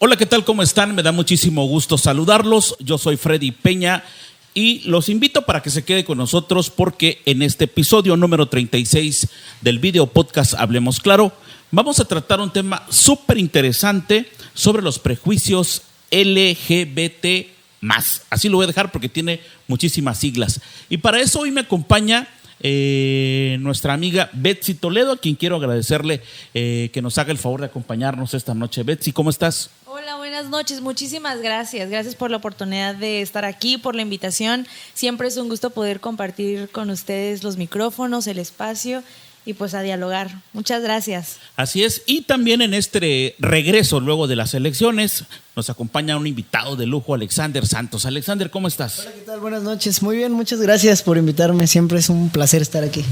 Hola, ¿qué tal? ¿Cómo están? Me da muchísimo gusto saludarlos. Yo soy Freddy Peña y los invito para que se quede con nosotros porque en este episodio número 36 del video podcast Hablemos Claro, vamos a tratar un tema súper interesante sobre los prejuicios LGBT+. Así lo voy a dejar porque tiene muchísimas siglas. Y para eso hoy me acompaña nuestra amiga Betsy Toledo, a quien quiero agradecerle que nos haga el favor de acompañarnos esta noche. Betsy, ¿cómo estás? Hola, buenas noches. Muchísimas gracias. Gracias por la oportunidad de estar aquí, por la invitación. Siempre es un gusto poder compartir con ustedes los micrófonos, el espacio y pues a dialogar. Muchas gracias. Así es. Y también en este regreso luego de las elecciones nos acompaña un invitado de lujo, Alexander Santos. Alexander, ¿cómo estás? Hola, ¿qué tal? Buenas noches. Muy bien, muchas gracias por invitarme. Siempre es un placer estar aquí.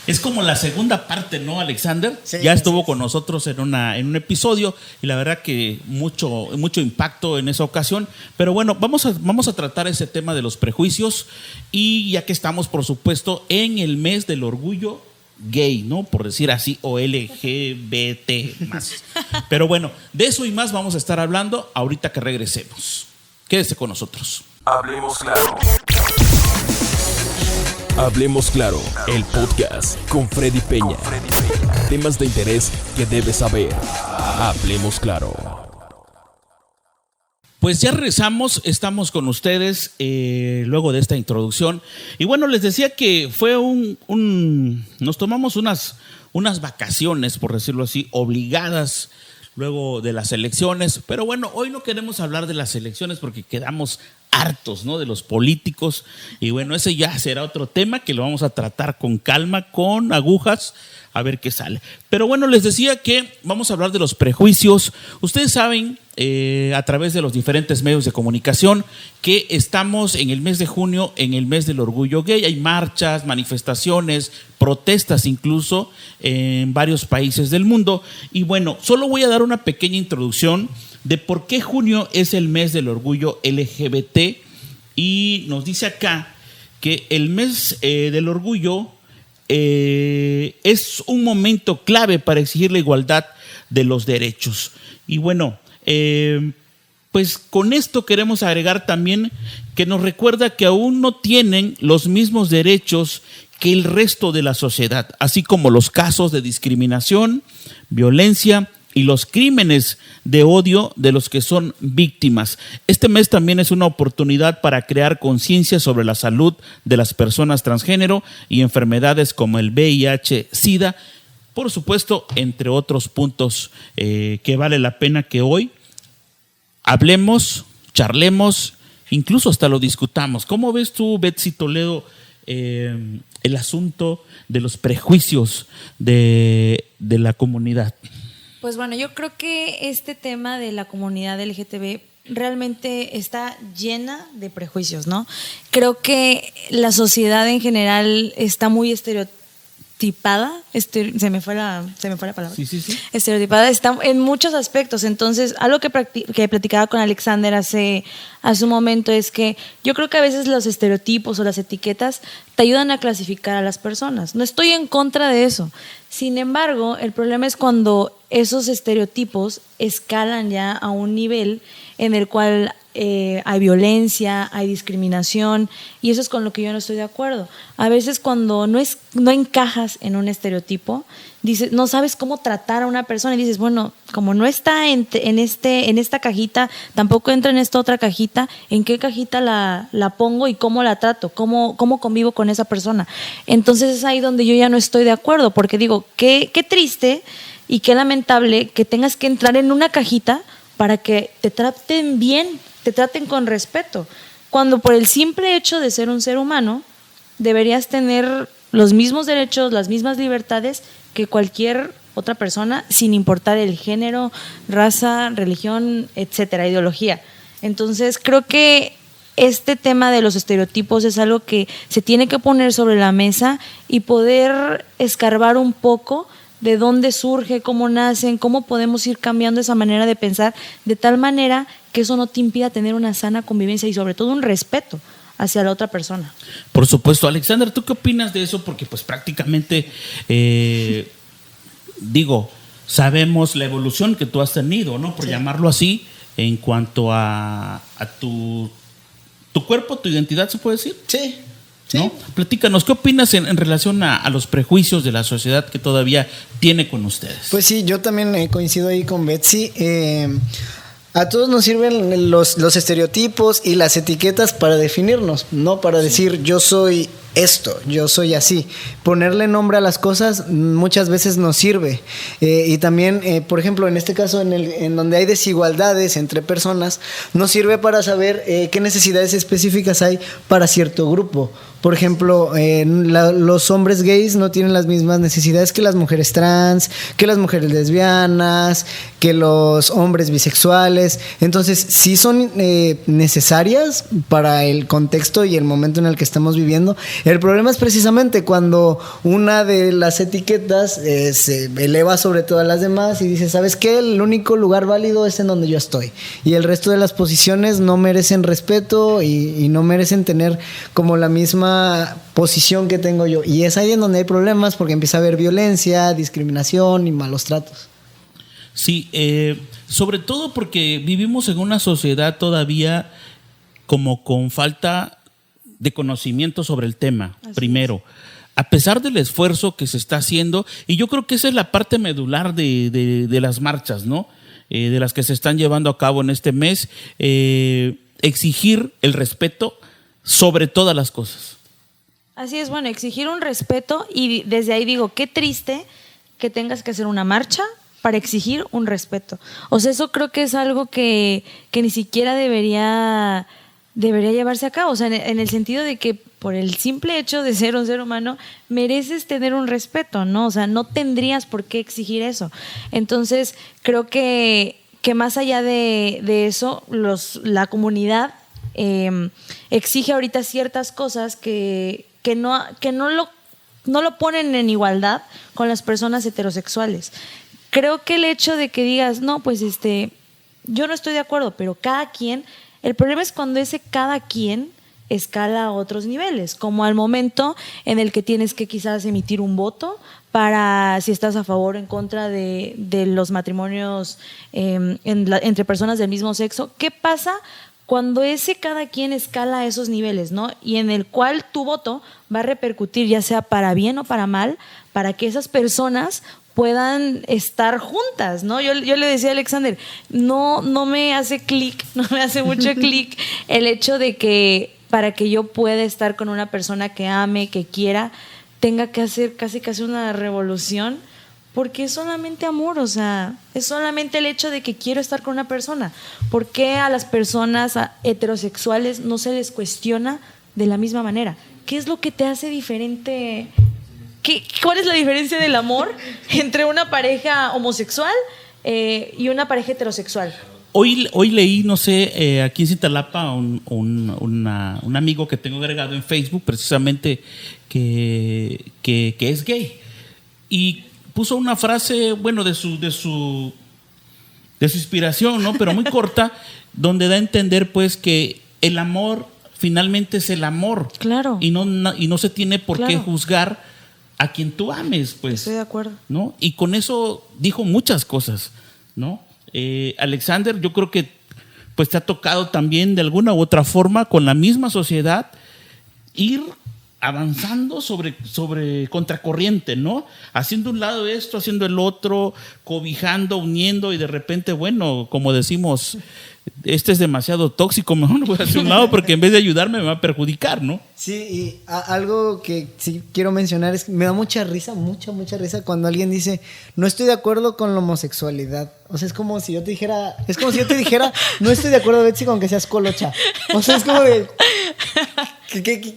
Es como la segunda parte, ¿no, Alexander? Sí, ya estuvo con nosotros en un episodio y la verdad que mucho impacto en esa ocasión. Pero bueno, vamos a tratar ese tema de los prejuicios y ya que estamos, por supuesto, en el mes del orgullo gay, ¿no? Por decir así, o LGBT+. Pero bueno, de eso y más vamos a estar hablando ahorita que regresemos. Quédese con nosotros. Hablemos Claro. Hablemos Claro, el podcast con Freddy Peña. Temas de interés que debes saber. Hablemos Claro. Pues ya regresamos, estamos con ustedes luego de esta introducción. Y bueno, les decía que fue nos tomamos unas vacaciones, por decirlo así, obligadas luego de las elecciones. Pero bueno, hoy no queremos hablar de las elecciones porque quedamos hartos, ¿no?, de los políticos. Y bueno, ese ya será otro tema que lo vamos a tratar con calma, con agujas, a ver qué sale. Pero bueno, les decía que vamos a hablar de los prejuicios. Ustedes saben, a través de los diferentes medios de comunicación, que estamos en el mes de junio, en el mes del orgullo gay. Hay marchas, manifestaciones, protestas incluso en varios países del mundo. Y bueno, solo voy a dar una pequeña introducción de por qué junio es el mes del orgullo LGBT. Y nos dice acá que el mes del orgullo es un momento clave para exigir la igualdad de los derechos. Y bueno, pues con esto queremos agregar también que nos recuerda que aún no tienen los mismos derechos que el resto de la sociedad, así como los casos de discriminación, violencia y los crímenes de odio de los que son víctimas. Este mes también es una oportunidad para crear conciencia sobre la salud de las personas transgénero y enfermedades como el VIH, SIDA, por supuesto, entre otros puntos que vale la pena que hoy hablemos, charlemos, incluso hasta lo discutamos. ¿Cómo ves tú, Betsy Toledo, el asunto de los prejuicios de la comunidad? Pues bueno, yo creo que este tema de la comunidad LGTB realmente está llena de prejuicios, ¿no? Creo que la sociedad en general está muy estereotipada, se me fue la palabra. Sí. Estereotipada está en muchos aspectos. Entonces, algo que platicaba con Alexander hace un momento es que yo creo que a veces los estereotipos o las etiquetas te ayudan a clasificar a las personas. No estoy en contra de eso. Sin embargo, el problema es cuando esos estereotipos escalan ya a un nivel en el cual hay violencia, hay discriminación, y eso es con lo que yo no estoy de acuerdo. A veces cuando no encajas en un estereotipo, dices, no sabes cómo tratar a una persona y dices, bueno, como no está en esta cajita, tampoco entra en esta otra cajita, ¿en qué cajita la pongo y cómo la trato? ¿Cómo convivo con esa persona? Entonces es ahí donde yo ya no estoy de acuerdo, porque digo, qué triste y qué lamentable que tengas que entrar en una cajita para que te traten bien, te traten con respeto, cuando por el simple hecho de ser un ser humano deberías tener los mismos derechos, las mismas libertades que cualquier otra persona, sin importar el género, raza, religión, etcétera, ideología. Entonces creo que este tema de los estereotipos es algo que se tiene que poner sobre la mesa y poder escarbar un poco de dónde surge, cómo nacen, cómo podemos ir cambiando esa manera de pensar de tal manera que eso no te impida tener una sana convivencia y sobre todo un respeto hacia la otra persona. Por supuesto. Alexander, ¿tú qué opinas de eso? Porque pues prácticamente, sabemos la evolución que tú has tenido, ¿no? Por llamarlo así, en cuanto a tu cuerpo, tu identidad, ¿se puede decir? Sí. Sí. ¿No? Platícanos, ¿qué opinas en relación a los prejuicios de la sociedad que todavía tiene con ustedes? Pues sí, yo también coincido ahí con Betsy. A todos nos sirven los estereotipos y las etiquetas para definirnos, no para decir yo soy esto, yo soy así. Ponerle nombre a las cosas muchas veces nos sirve. Y también, por ejemplo, en este caso, en donde hay desigualdades entre personas, nos sirve para saber qué necesidades específicas hay para cierto grupo. Por ejemplo, los hombres gays no tienen las mismas necesidades que las mujeres trans, que las mujeres lesbianas, que los hombres bisexuales. Entonces, sí son necesarias para el contexto y el momento en el que estamos viviendo. El problema es precisamente cuando una de las etiquetas se eleva sobre todas las demás y dice, ¿sabes qué? El único lugar válido es en donde yo estoy. Y el resto de las posiciones no merecen respeto y no merecen tener como la misma posición que tengo yo. Y es ahí en donde hay problemas porque empieza a haber violencia, discriminación y malos tratos. Sí, sobre todo porque vivimos en una sociedad todavía como con falta de conocimiento sobre el tema, así primero. A pesar del esfuerzo que se está haciendo, y yo creo que esa es la parte medular de las marchas, ¿no? De las que se están llevando a cabo en este mes, exigir el respeto sobre todas las cosas. Así es, bueno, exigir un respeto y desde ahí digo, qué triste que tengas que hacer una marcha para exigir un respeto. O sea, eso creo que es algo que ni siquiera debería llevarse a cabo. O sea, en el sentido de que por el simple hecho de ser un ser humano mereces tener un respeto, ¿no? O sea, no tendrías por qué exigir eso. Entonces, creo que más allá de eso, la comunidad exige ahorita ciertas cosas que no lo ponen en igualdad con las personas heterosexuales. Creo que el hecho de que digas, no, pues yo no estoy de acuerdo, pero cada quien, el problema es cuando ese cada quien escala a otros niveles, como al momento en el que tienes que quizás emitir un voto para si estás a favor o en contra de los matrimonios entre personas del mismo sexo. ¿Qué pasa cuando ese cada quien escala a esos niveles, ¿no? Y en el cual tu voto va a repercutir, ya sea para bien o para mal, para que esas personas puedan estar juntas, ¿no? Yo le decía a Alexander, no me hace clic, no me hace mucho clic el hecho de que para que yo pueda estar con una persona que ame, que quiera, tenga que hacer casi una revolución. Porque es solamente amor, o sea, es solamente el hecho de que quiero estar con una persona. ¿Por qué a las personas heterosexuales no se les cuestiona de la misma manera? ¿Qué es lo que te hace diferente? ¿Cuál es la diferencia del amor entre una pareja homosexual y una pareja heterosexual? Hoy leí, no sé, aquí en Cintalapa, un amigo que tengo agregado en Facebook, precisamente, que es gay. Y puso una frase, bueno, de su inspiración, ¿no? Pero muy corta, donde da a entender, pues, que el amor finalmente es el amor. Claro. Y no se tiene por qué juzgar a quien tú ames, pues. Estoy de acuerdo. ¿No? Y con eso dijo muchas cosas, ¿no? Alexander, yo creo que pues te ha tocado también de alguna u otra forma con la misma sociedad ir avanzando sobre contracorriente, ¿no? Haciendo un lado esto, haciendo el otro, cobijando, uniendo y de repente, bueno, como decimos, este es demasiado tóxico, mejor no voy a hacer un lado porque en vez de ayudarme me va a perjudicar, ¿no? Sí, y algo que sí quiero mencionar es que me da mucha risa cuando alguien dice, no estoy de acuerdo con la homosexualidad. O sea, es como si yo te dijera, no estoy de acuerdo, Betsy, con que seas colocha. O sea, es como de,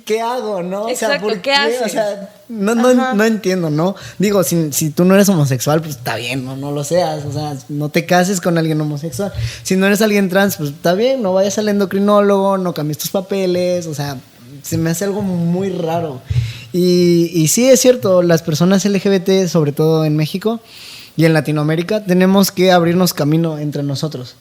¿qué hago, no? Exacto, o sea, ¿qué haces? O sea, no entiendo, ¿no? Digo, si tú no eres homosexual, pues está bien, no lo seas. O sea, no te cases con alguien homosexual. Si no eres alguien trans, pues está bien, no vayas al endocrinólogo, no cambies tus papeles. O sea, se me hace algo muy raro. Y sí, es cierto, las personas LGBT, sobre todo en México y en Latinoamérica, tenemos que abrirnos camino entre nosotros.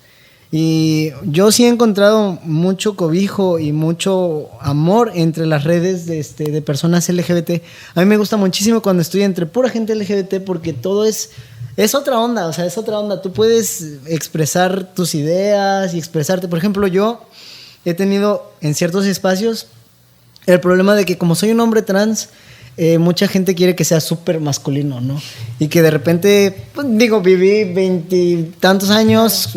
Y yo sí he encontrado mucho cobijo y mucho amor entre las redes de personas LGBT. A mí me gusta muchísimo cuando estoy entre pura gente LGBT porque todo es es otra onda, o sea, es otra onda. Tú puedes expresar tus ideas y expresarte. Por ejemplo, yo he tenido en ciertos espacios el problema de que como soy un hombre trans, mucha gente quiere que sea súper masculino, ¿no? Y que de repente, pues, digo, viví 20 años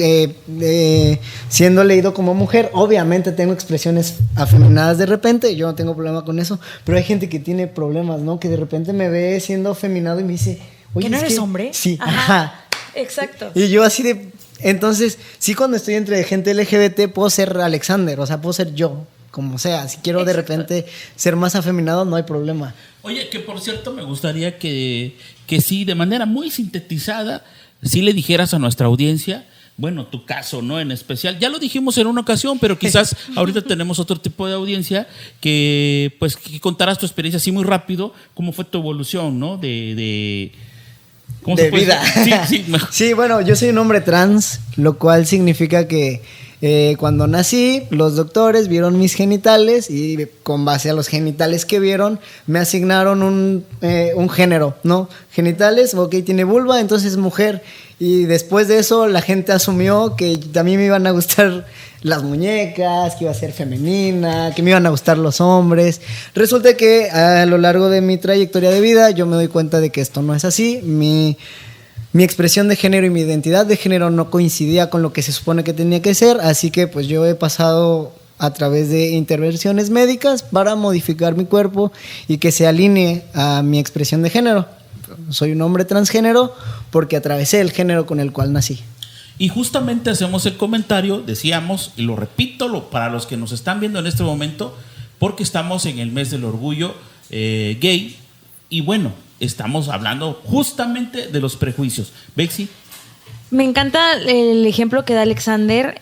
siendo leído como mujer. Obviamente tengo expresiones afeminadas de repente, yo no tengo problema con eso, pero hay gente que tiene problemas, ¿no? Que de repente me ve siendo afeminado y me dice, oye, ¿que no eres hombre? Sí, ajá. Exacto. Y yo así de... Entonces, sí, cuando estoy entre gente LGBT puedo ser Alexander, o sea, puedo ser yo, como sea. Si quiero de repente ser más afeminado, no hay problema. Oye, que por cierto me gustaría que sí, de manera muy sintetizada, sí le dijeras a nuestra audiencia, bueno, tu caso, ¿no? En especial, ya lo dijimos en una ocasión, pero quizás ahorita tenemos otro tipo de audiencia que, pues, que contarás tu experiencia así muy rápido, cómo fue tu evolución, ¿no? ¿cómo de se puede vida. decir? Sí, mejor. Sí, bueno, yo soy un hombre trans, lo cual significa que cuando nací, los doctores vieron mis genitales y con base a los genitales que vieron, me asignaron un género, ¿no? Genitales, ok, tiene vulva, entonces es mujer. Y después de eso, la gente asumió que también me iban a gustar las muñecas, que iba a ser femenina, que me iban a gustar los hombres. Resulta que a lo largo de mi trayectoria de vida, yo me doy cuenta de que esto no es así. Mi expresión de género y mi identidad de género no coincidía con lo que se supone que tenía que ser, así que pues yo he pasado a través de intervenciones médicas para modificar mi cuerpo y que se alinee a mi expresión de género. Soy un hombre transgénero porque atravesé el género con el cual nací. Y justamente hacemos el comentario, decíamos, y lo repito para los que nos están viendo en este momento, porque estamos en el mes del orgullo gay, y bueno, estamos hablando justamente de los prejuicios. Bexy. Me encanta el ejemplo que da Alexander,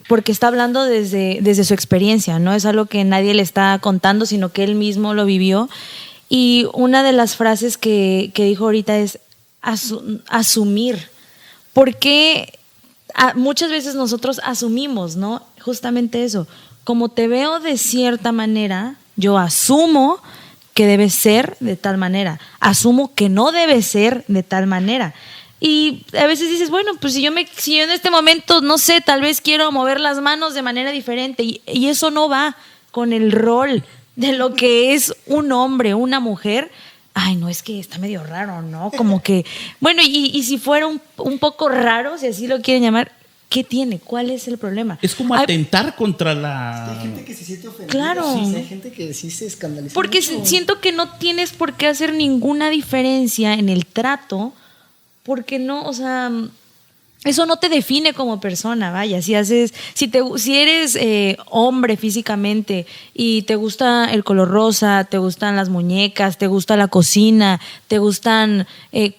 porque está hablando desde su experiencia, no es algo que nadie le está contando, sino que él mismo lo vivió. Y una de las frases que dijo ahorita es asumir. Porque muchas veces nosotros asumimos, ¿no? Justamente eso. Como te veo de cierta manera, yo asumo que debe ser de tal manera. Asumo que no debe ser de tal manera. Y a veces dices, bueno, pues si yo en este momento, no sé, tal vez quiero mover las manos de manera diferente y eso no va con el rol de lo que es un hombre, una mujer. Ay, no, es que está medio raro, ¿no? Como que, bueno, y si fuera un poco raro, si así lo quieren llamar, ¿qué tiene? ¿Cuál es el problema? Es como atentar contra la... Hay gente que se siente ofendida. Claro. Sí, hay gente que sí se escandaliza porque mucho. Siento que no tienes por qué hacer ninguna diferencia en el trato, porque no, o sea, eso no te define como persona, vaya. Si eres hombre físicamente y te gusta el color rosa, te gustan las muñecas, te gusta la cocina, te gustan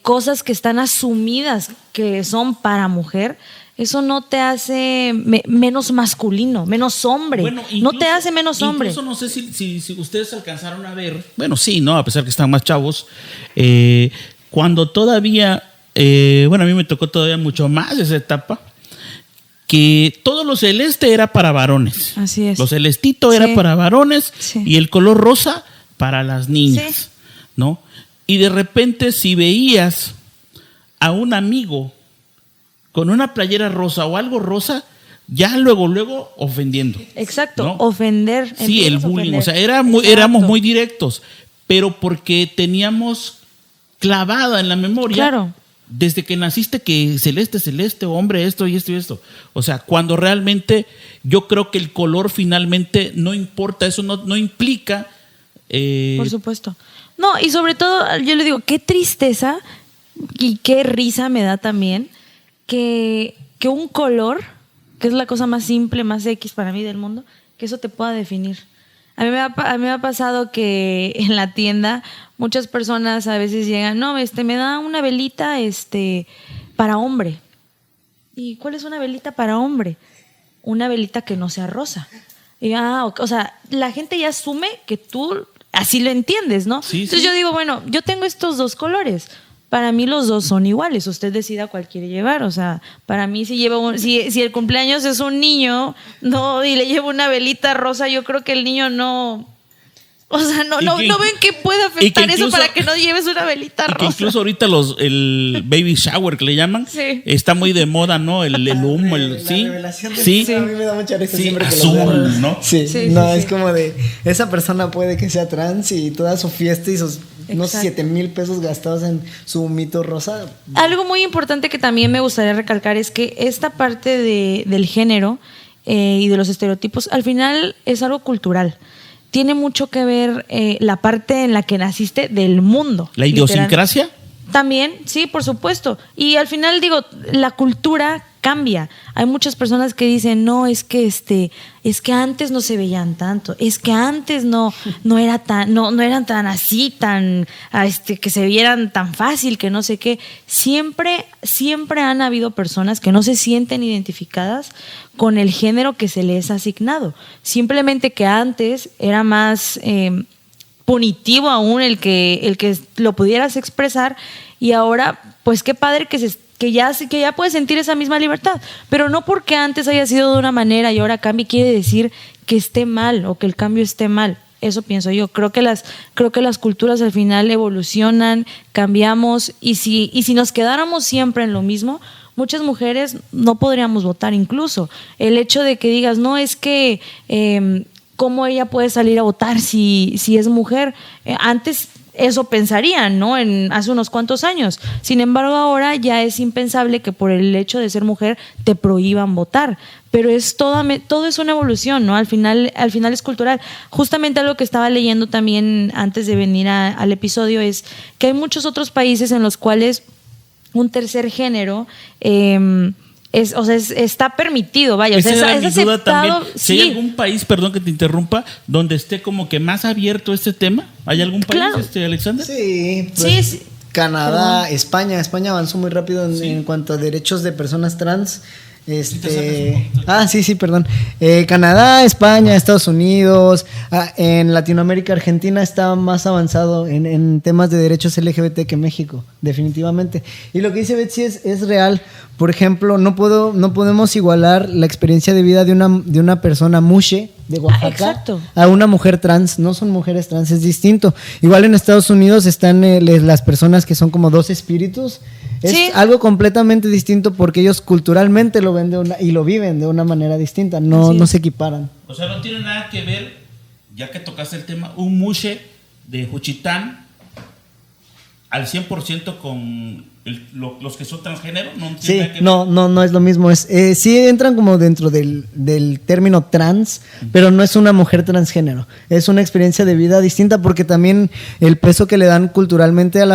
cosas que están asumidas que son para mujer, eso no te hace menos masculino, menos hombre. Bueno, incluso, no te hace menos hombre. Incluso no sé si ustedes alcanzaron a ver, bueno, sí, ¿no? A pesar que están más chavos, cuando todavía... bueno, a mí me tocó todavía mucho más esa etapa, que todo lo celeste era para varones. Así es. Lo celestito era para varones, sí, y el color rosa para las niñas, sí, ¿no? Y de repente si veías a un amigo con una playera rosa o algo rosa, ya luego ofendiendo. Exacto, ¿no? ofender. Sí, el bullying, o sea, Exacto. éramos muy directos, pero porque teníamos clavada en la memoria. Claro. Desde que naciste que celeste, hombre, esto y esto y esto. O sea, cuando realmente yo creo que el color finalmente no importa, eso no implica... Por supuesto. No, y sobre todo, yo le digo, qué tristeza y qué risa me da también que un color, que es la cosa más simple, más X para mí del mundo, que eso te pueda definir. A mí me ha pasado que en la tienda muchas personas a veces llegan, no, me da una velita para hombre. ¿Y cuál es una velita para hombre? Una velita que no sea rosa. Y, o sea, la gente ya asume que tú así lo entiendes, ¿no? Sí, entonces yo digo, bueno, yo tengo estos dos colores. Para mí los dos son iguales. Usted decida cuál quiere llevar. O sea, para mí si el cumpleaños es un niño, no, y le llevo una velita rosa, yo creo que el niño no O sea, no ven que puede afectar eso para que no lleves una velita rosa. Que incluso ahorita el baby shower que le llaman, sí, está muy de moda, ¿no? El humo, sí. Sí. A mí me da mucha risa siempre que azul, lo veo. ¿no? Sí, sí, no, sí, es como de, esa persona puede que sea trans y toda su fiesta y sus unos 7,000 pesos gastados en su humito rosa. Algo muy importante que también me gustaría recalcar es que esta parte del género y de los estereotipos, al final es algo cultural. Tiene mucho que ver la parte en la que naciste del mundo. ¿La idiosincrasia? También, sí, por supuesto. Y al final digo, la cultura cambia. Hay muchas personas que dicen, no, es que antes no se veían tanto, es que antes no eran tan así, tan que se vieran tan fácil, que no sé qué. Siempre han habido personas que no se sienten identificadas con el género que se les ha asignado. Simplemente que antes era más punitivo aún el que lo pudieras expresar, y ahora pues qué padre que ya puedes sentir esa misma libertad, pero no porque antes haya sido de una manera y ahora cambie quiere decir que esté mal o que el cambio esté mal. Eso pienso yo. Creo que las culturas al final evolucionan, cambiamos, y si nos quedáramos siempre en lo mismo, muchas mujeres no podríamos votar. Incluso el hecho de que digas, no, es que ¿cómo ella puede salir a votar si es mujer? Antes eso pensarían, ¿no? Hace unos cuantos años. Sin embargo, ahora ya es impensable que por el hecho de ser mujer te prohíban votar. Pero todo es una evolución, ¿no? Al final es cultural. Justamente algo que estaba leyendo también antes de venir al episodio es que hay muchos otros países en los cuales un tercer género está permitido, vaya. Esa era mi duda también. Si Sí. hay algún país, perdón que te interrumpa, donde esté como que más abierto este tema, ¿hay algún país, Claro. Alexander? Sí, pues, Sí. Canadá, España avanzó muy rápido en cuanto a derechos de personas trans. Sí, perdón. Canadá, España, Estados Unidos, en Latinoamérica, Argentina está más avanzado en temas de derechos LGBT que México, definitivamente. Y lo que dice Betsy es real. Por ejemplo, no podemos igualar la experiencia de vida de una persona mushe de Oaxaca exacto. a una mujer trans. No son mujeres trans, es distinto. Igual en Estados Unidos están las personas que son como dos espíritus. Es Sí. algo completamente distinto porque ellos culturalmente lo ven y lo viven de una manera distinta, no se equiparan. O sea, no tiene nada que ver, ya que tocaste el tema, un mushe de Juchitán al 100% con los que son transgénero. No tiene Sí, nada que ver. no es lo mismo. Sí entran como dentro del término trans, pero no es una mujer transgénero. Es una experiencia de vida distinta porque también el peso que le dan culturalmente en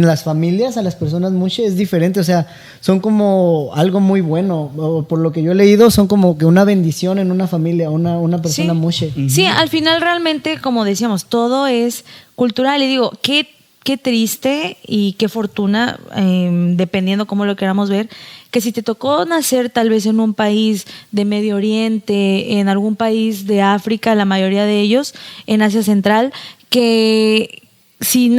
las familias, a las personas mushe, es diferente. O sea, son como algo muy bueno. O por lo que yo he leído, son como que una bendición en una familia, una persona mushe. Sí, al final realmente, como decíamos, todo es cultural. Y digo, qué triste y qué fortuna, dependiendo cómo lo queramos ver, que si te tocó nacer tal vez en un país de Medio Oriente, en algún país de África, la mayoría de ellos, en Asia Central, que si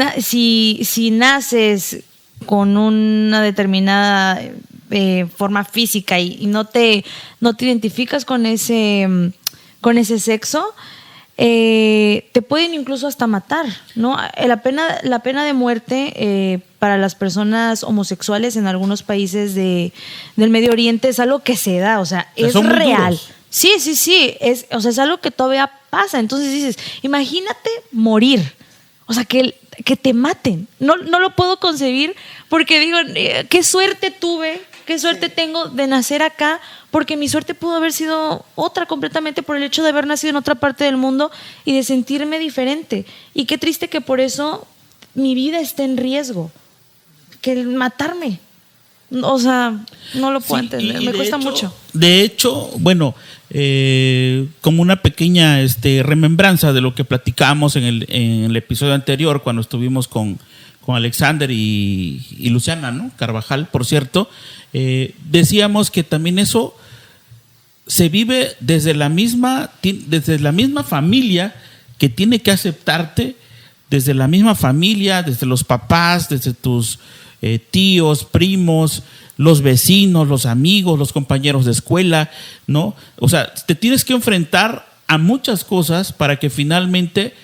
naces con una determinada forma física y no te identificas con ese sexo, te pueden incluso hasta matar, ¿no? La pena de muerte para las personas homosexuales en algunos países del Medio Oriente es algo que se da, o sea, es son muy real. duros. Sí, es algo que todavía pasa. Entonces dices, imagínate morir, o sea, que te maten. No lo puedo concebir porque digo, qué suerte tuve, qué suerte tengo de nacer acá, porque mi suerte pudo haber sido otra completamente por el hecho de haber nacido en otra parte del mundo y de sentirme diferente. Y qué triste que por eso mi vida esté en riesgo, que el matarme. O sea, no lo puedo entender, me cuesta mucho. De hecho, bueno, como una pequeña remembranza de lo que platicamos en el episodio anterior, cuando estuvimos con Alexander y Luciana, ¿no? Carvajal, por cierto, decíamos que también eso se vive desde la misma familia que tiene que aceptarte, desde la misma familia, desde los papás, desde tus tíos, primos, los vecinos, los amigos, los compañeros de escuela, ¿no? O sea, te tienes que enfrentar a muchas cosas para que finalmente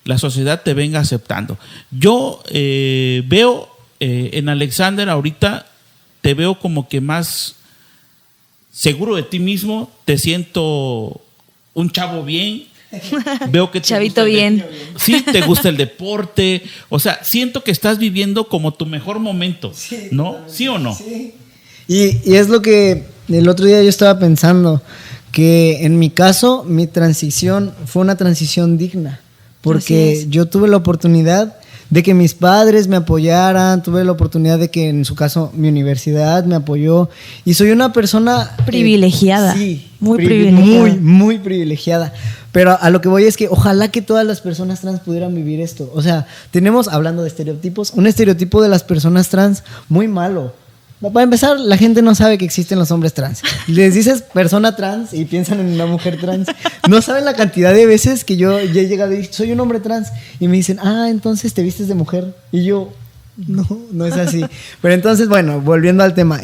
la sociedad te venga aceptando. Yo veo en Alexander ahorita, te veo como que más seguro de ti mismo, te siento un chavo bien, veo que te Chavito bien. Sí, te gusta el deporte, o sea, siento que estás viviendo como tu mejor momento, ¿no? ¿Sí o no? Sí. Y es lo que el otro día yo estaba pensando, que en mi caso mi transición fue una transición digna, porque yo tuve la oportunidad de que mis padres me apoyaran, tuve la oportunidad de que en su caso mi universidad me apoyó y soy una persona privilegiada. Sí, muy privilegiada. Muy privilegiada. Pero a lo que voy es que ojalá que todas las personas trans pudieran vivir esto. O sea, tenemos, hablando de estereotipos, un estereotipo de las personas trans muy malo. Para empezar, la gente no sabe que existen los hombres trans. Les dices persona trans y piensan en una mujer trans. No saben la cantidad de veces que yo ya he llegado y dicho, soy un hombre trans. Y me dicen, entonces te vistes de mujer. Y yo, no es así. Pero entonces, bueno, volviendo al tema,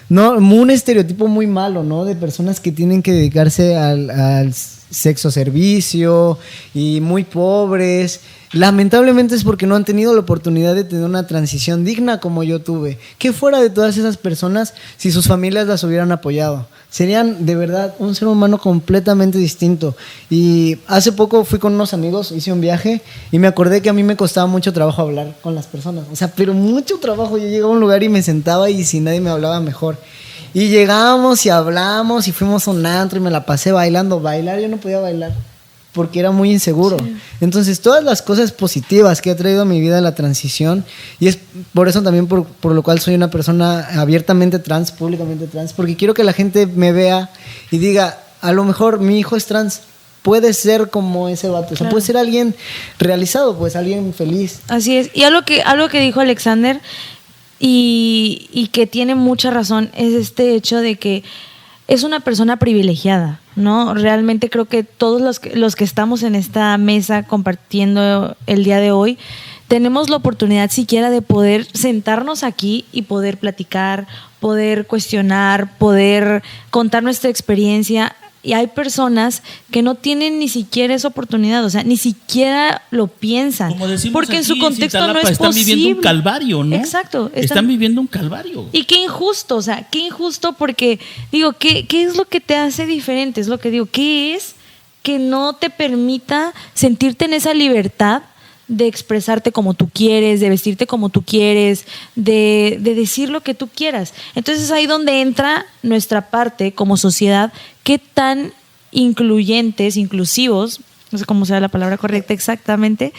no, un estereotipo muy malo, ¿no? De personas que tienen que dedicarse al sexo servicio y muy pobres. Lamentablemente es porque no han tenido la oportunidad de tener una transición digna como yo tuve. ¿Qué fuera de todas esas personas si sus familias las hubieran apoyado? Serían de verdad un ser humano completamente distinto. Y hace poco fui con unos amigos, hice un viaje y me acordé que a mí me costaba mucho trabajo hablar con las personas. O sea, pero mucho trabajo. Yo llegaba a un lugar y me sentaba y si nadie me hablaba mejor. Y llegamos y hablamos y fuimos a un antro y me la pasé bailando. Bailar, yo no podía bailar porque era muy inseguro. Sí. Entonces, todas las cosas positivas que ha traído a mi vida la transición, y es por eso también por lo cual soy una persona abiertamente trans, públicamente trans, porque quiero que la gente me vea y diga, a lo mejor mi hijo es trans, puede ser como ese vato, o sea, puede ser alguien realizado, pues alguien feliz. Así es, y algo que dijo Alexander y que tiene mucha razón es este hecho de que es una persona privilegiada, ¿no? Realmente creo que todos los que estamos en esta mesa compartiendo el día de hoy, tenemos la oportunidad siquiera de poder sentarnos aquí y poder platicar, poder cuestionar, poder contar nuestra experiencia. Y hay personas que no tienen ni siquiera esa oportunidad, o sea, ni siquiera lo piensan. Como decimos porque aquí, en su contexto no es están posible. viviendo un calvario, ¿no? Exacto. Están viviendo un calvario. Y qué injusto, o sea, qué injusto porque, digo, ¿qué es lo que te hace diferente? Es lo que digo, ¿qué es que no te permita sentirte en esa libertad de expresarte como tú quieres, de vestirte como tú quieres, de decir lo que tú quieras? Entonces es ahí donde entra nuestra parte como sociedad, qué tan incluyentes, inclusivos, no sé cómo sea la palabra correcta exactamente,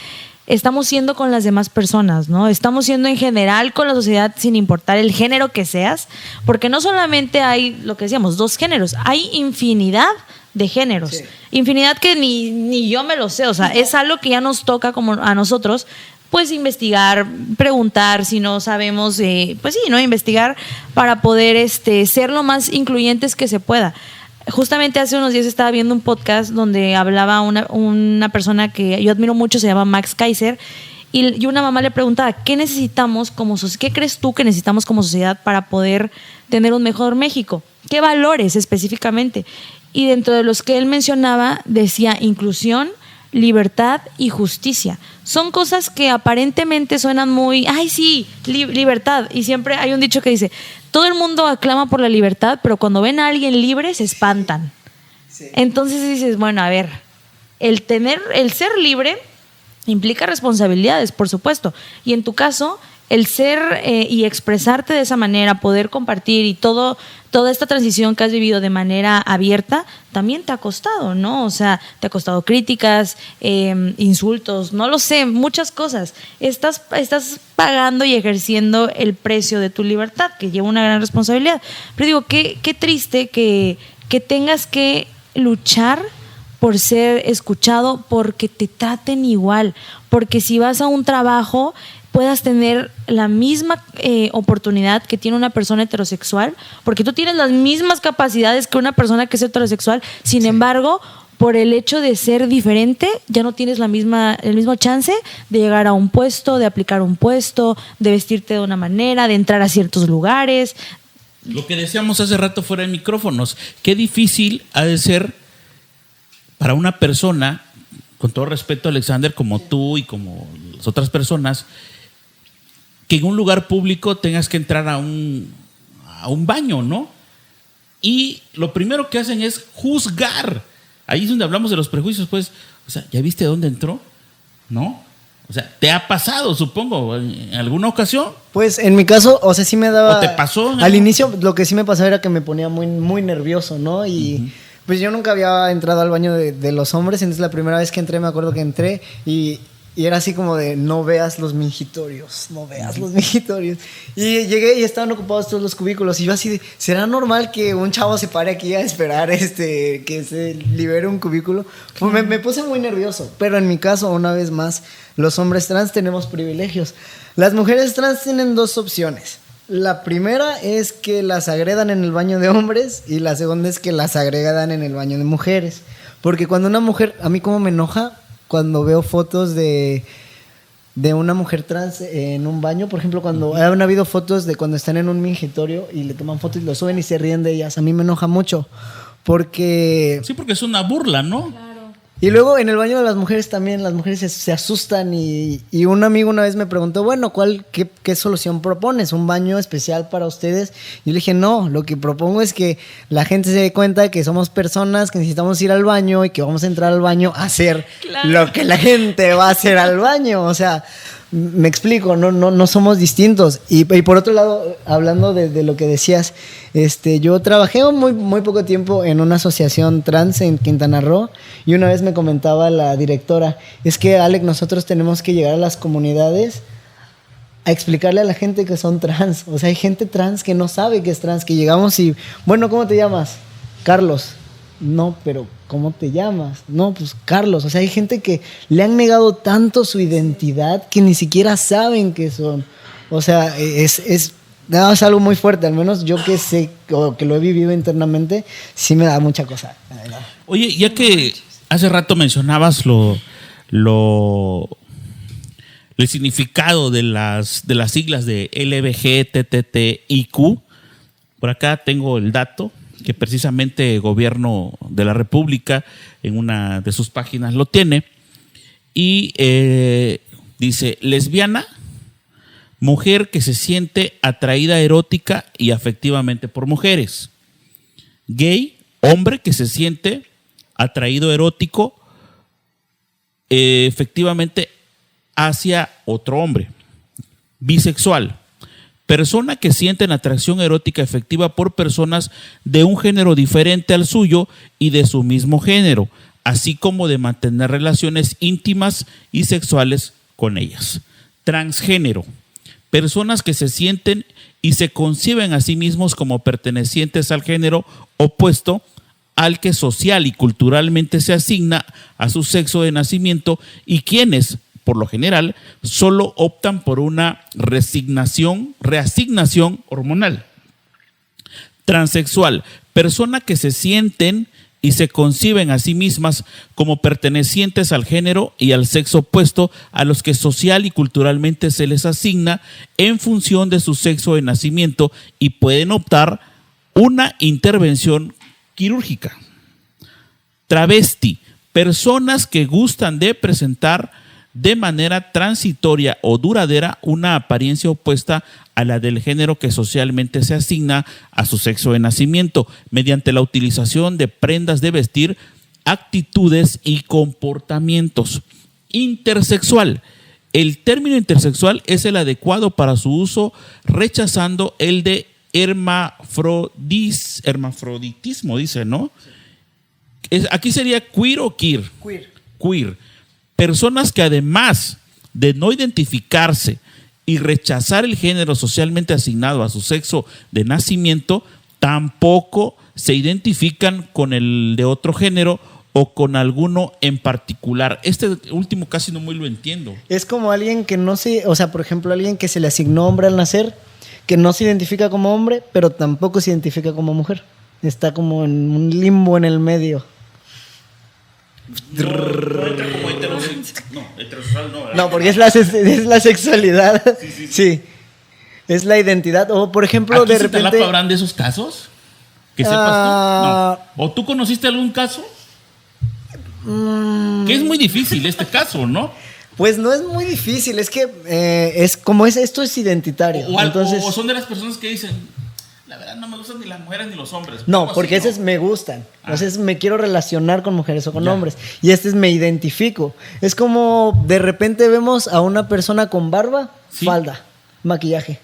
estamos siendo con las demás personas, ¿no? Estamos siendo en general con la sociedad sin importar el género que seas, porque no solamente hay, lo que decíamos, 2 géneros, hay infinidad de géneros, sí. Infinidad que ni yo me lo sé, o sea, es algo que ya nos toca como a nosotros, pues investigar, preguntar si no sabemos, pues sí, ¿no? Investigar para poder ser lo más incluyentes que se pueda. Justamente hace unos días estaba viendo un podcast donde hablaba una persona que yo admiro mucho, se llama Max Kaiser, y una mamá le preguntaba, ¿qué necesitamos qué crees tú que necesitamos como sociedad para poder tener un mejor México? ¿Qué valores específicamente? Y dentro de los que él mencionaba decía inclusión, libertad y justicia. Son cosas que aparentemente suenan muy, ay sí, libertad. Y siempre hay un dicho que dice, todo el mundo aclama por la libertad, pero cuando ven a alguien libre se espantan. Sí. Entonces dices, bueno, a ver, el ser libre implica responsabilidades, por supuesto. Y en tu caso, el ser y expresarte de esa manera, poder compartir y toda esta transición que has vivido de manera abierta, también te ha costado, ¿no? O sea, te ha costado críticas, insultos, no lo sé, muchas cosas. Estás pagando y ejerciendo el precio de tu libertad, que lleva una gran responsabilidad. Pero digo, qué triste que tengas que luchar por ser escuchado, porque te traten igual, porque si vas a un trabajo puedas tener la misma oportunidad que tiene una persona heterosexual, porque tú tienes las mismas capacidades que una persona que es heterosexual, sin embargo, por el hecho de ser diferente, ya no tienes el mismo chance de llegar a un puesto, de aplicar un puesto, de vestirte de una manera, de entrar a ciertos lugares. Lo que decíamos hace rato fuera de micrófonos, qué difícil ha de ser para una persona, con todo respeto, Alexander, como tú y como las otras personas, que en un lugar público tengas que entrar a un baño, ¿no? Y lo primero que hacen es juzgar. Ahí es donde hablamos de los prejuicios, pues. O sea, ¿ya viste dónde entró? ¿No? O sea, ¿te ha pasado, supongo, en alguna ocasión? Pues en mi caso, o sea, sí me daba... ¿O te pasó? Al inicio lo que sí me pasaba era que me ponía muy, muy nervioso, ¿no? Y pues yo nunca había entrado al baño de los hombres, entonces la primera vez que entré, me acuerdo que entré y era así como de, no veas los mingitorios, no veas los mingitorios. Y llegué y estaban ocupados todos los cubículos y yo así de, ¿será normal que un chavo se pare aquí a esperar que se libere un cubículo? Pues me puse muy nervioso, pero en mi caso, una vez más, los hombres trans tenemos privilegios. Las mujeres trans tienen dos opciones. La primera es que las agredan en el baño de hombres y la segunda es que las agredan en el baño de mujeres. Porque cuando una mujer, a mí como me enoja cuando veo fotos de una mujer trans en un baño, por ejemplo, cuando han habido fotos de cuando están en un mingitorio y le toman fotos y lo suben y se ríen de ellas, a mí me enoja mucho porque... Sí, porque es una burla, ¿no? Y luego en el baño de las mujeres también, las mujeres se asustan y un amigo una vez me preguntó, bueno, ¿qué solución propones? ¿Un baño especial para ustedes? Y yo le dije, no, lo que propongo es que la gente se dé cuenta que somos personas, que necesitamos ir al baño y que vamos a entrar al baño a hacer lo que la gente va a hacer al baño. O sea, me explico, no somos distintos. Y por otro lado, hablando de lo que decías, yo trabajé muy, muy poco tiempo en una asociación trans en Quintana Roo y una vez me comentaba la directora, es que Alex, nosotros tenemos que llegar a las comunidades a explicarle a la gente que son trans. O sea, hay gente trans que no sabe que es trans, que llegamos y, bueno, ¿cómo te llamas? Carlos. No, pero ¿cómo te llamas? No, pues Carlos. O sea, hay gente que le han negado tanto su identidad que ni siquiera saben qué son. O sea, es algo muy fuerte. Al menos yo que sé o que lo he vivido internamente, sí me da mucha cosa. Oye, ya que hace rato mencionabas el significado de las siglas de LGBTTIQ, por acá tengo el dato que precisamente el gobierno de la República en una de sus páginas lo tiene y dice: lesbiana, mujer que se siente atraída erótica y afectivamente por mujeres; gay, hombre que se siente atraído erótico efectivamente hacia otro hombre; bisexual, persona que sienten atracción erótica efectiva por personas de un género diferente al suyo y de su mismo género, así como de mantener relaciones íntimas y sexuales con ellas; transgénero, personas que se sienten y se conciben a sí mismos como pertenecientes al género opuesto al que social y culturalmente se asigna a su sexo de nacimiento y quienes, por lo general, solo optan por una reasignación hormonal; transexual, persona que se sienten y se conciben a sí mismas como pertenecientes al género y al sexo opuesto a los que social y culturalmente se les asigna en función de su sexo de nacimiento y pueden optar una intervención quirúrgica; travesti, personas que gustan de presentar de manera transitoria o duradera una apariencia opuesta a la del género que socialmente se asigna a su sexo de nacimiento, mediante la utilización de prendas de vestir, actitudes y comportamientos; intersexual, el término intersexual es el adecuado para su uso, rechazando el de hermafroditismo, dice, ¿no? Aquí sería queer o queer. Queer. Personas que además de no identificarse y rechazar el género socialmente asignado a su sexo de nacimiento, tampoco se identifican con el de otro género o con alguno en particular. Este último casi no muy lo entiendo. Es como alguien que no se, o sea, por ejemplo, alguien que se le asignó hombre al nacer, que no se identifica como hombre, pero tampoco se identifica como mujer. Está como en un limbo en el medio. No entra como heterosexual no. No, porque es la sexualidad. Sí. Es la identidad. O por ejemplo, ¿Aquí de se repente. ¿Habrán de esos casos? ¿Que sepas tú? No. ¿O tú conociste algún caso? Que es muy difícil este caso, ¿no? Pues no es muy difícil, es que esto es identitario. Entonces, o son de las personas que dicen, la verdad no me gustan ni las mujeres ni los hombres. no, porque así, ese es me gustan. Entonces me quiero relacionar con mujeres o con hombres. Y este es me identifico. Es como de repente vemos a una persona con barba, falda, maquillaje.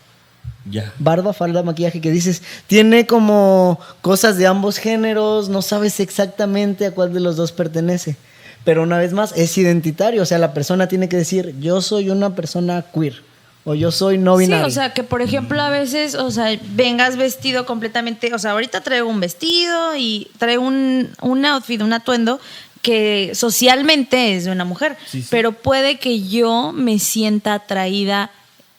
Ya. Barba, falda, maquillaje, que dices, tiene como cosas de ambos géneros, no sabes exactamente a cuál de los dos pertenece. Pero una vez más, es identitario. O sea, la persona tiene que decir, yo soy una persona queer. O yo soy no binario. Sí, o sea, que por ejemplo a veces, o sea, vengas vestido completamente, o sea, ahorita traigo un vestido y traigo un outfit, un atuendo que socialmente es de una mujer, pero puede que yo me sienta atraída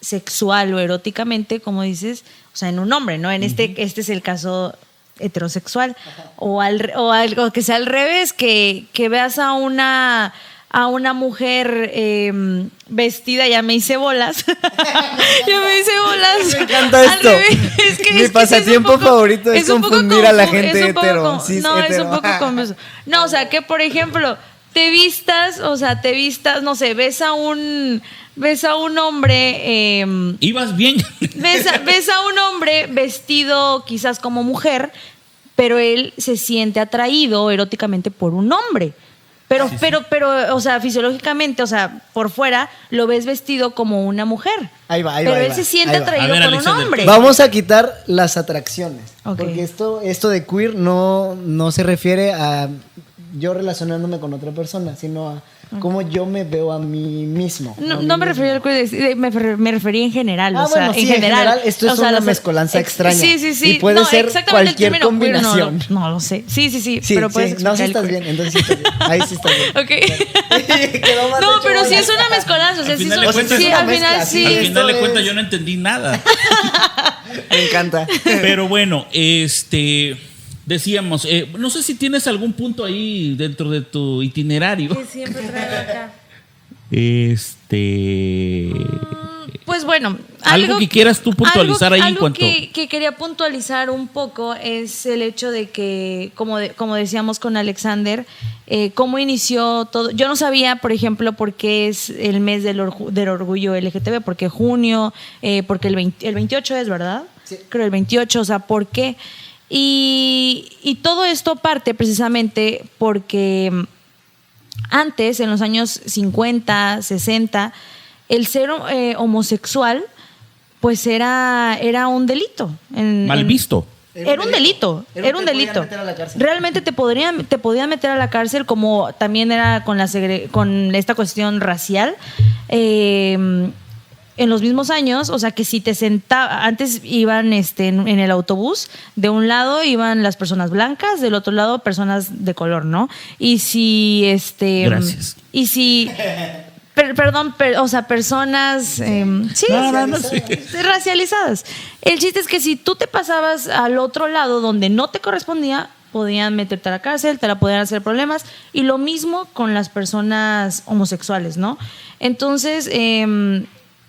sexual o eróticamente, como dices, o sea, en un hombre, ¿no? En este es el caso heterosexual. O algo que sea al revés, que veas a una mujer vestida, ya me hice bolas. Me encanta esto. Mi pasatiempo favorito es confundir a la gente hetero. Es un poco confuso. No, o sea, que por ejemplo, te vistas, no sé, ves a un hombre. Ibas bien. Ves a un hombre vestido quizás como mujer, pero él se siente atraído eróticamente por un hombre. Pero, o sea, fisiológicamente, o sea, por fuera, lo ves vestido como una mujer. Ahí va. Pero él se siente atraído por Alexander, un hombre. Vamos a quitar las atracciones. Okay. Porque esto de queer no se refiere a yo relacionándome con otra persona, sino a cómo yo me veo a mí mismo. No me refería al queer, me refería en general. Ah, o sea, bueno, sí, en general. Esto es una mezcolanza extraña. Sí. Y puede ser cualquier combinación. No lo sé. Sí, pero puedes explicar. No, sí estás bien, entonces sí estás bien. Ahí sí estás bien. Ok. No, pero sí es una mezcolanza. O sea, al final de cuentas yo no entendí nada. Me encanta. Pero bueno, decíamos, no sé si tienes algún punto ahí dentro de tu itinerario. Que siempre traigo acá. Pues bueno, algo que quieras tú puntualizar ahí en cuanto. Algo que quería puntualizar un poco es el hecho de que, como decíamos con Alexander, cómo inició todo. Yo no sabía, por ejemplo, por qué es el mes del orgullo LGTB, porque junio, porque el 28 es, ¿verdad? Sí. Creo el 28, o sea, ¿por qué? Y todo esto parte precisamente porque antes, en los años 50, 60, el ser homosexual pues era un delito. Mal visto. Era un delito. Realmente te podían meter a la cárcel, como también era con esta cuestión racial. En los mismos años, o sea, que si te sentaba, antes iban en el autobús, de un lado iban las personas blancas, del otro lado personas de color, ¿no? Y si Gracias. Y si o sea, personas racializadas. El chiste es que si tú te pasabas al otro lado donde no te correspondía, podían meterte a la cárcel, te la podían hacer problemas, y lo mismo con las personas homosexuales, ¿no? Entonces,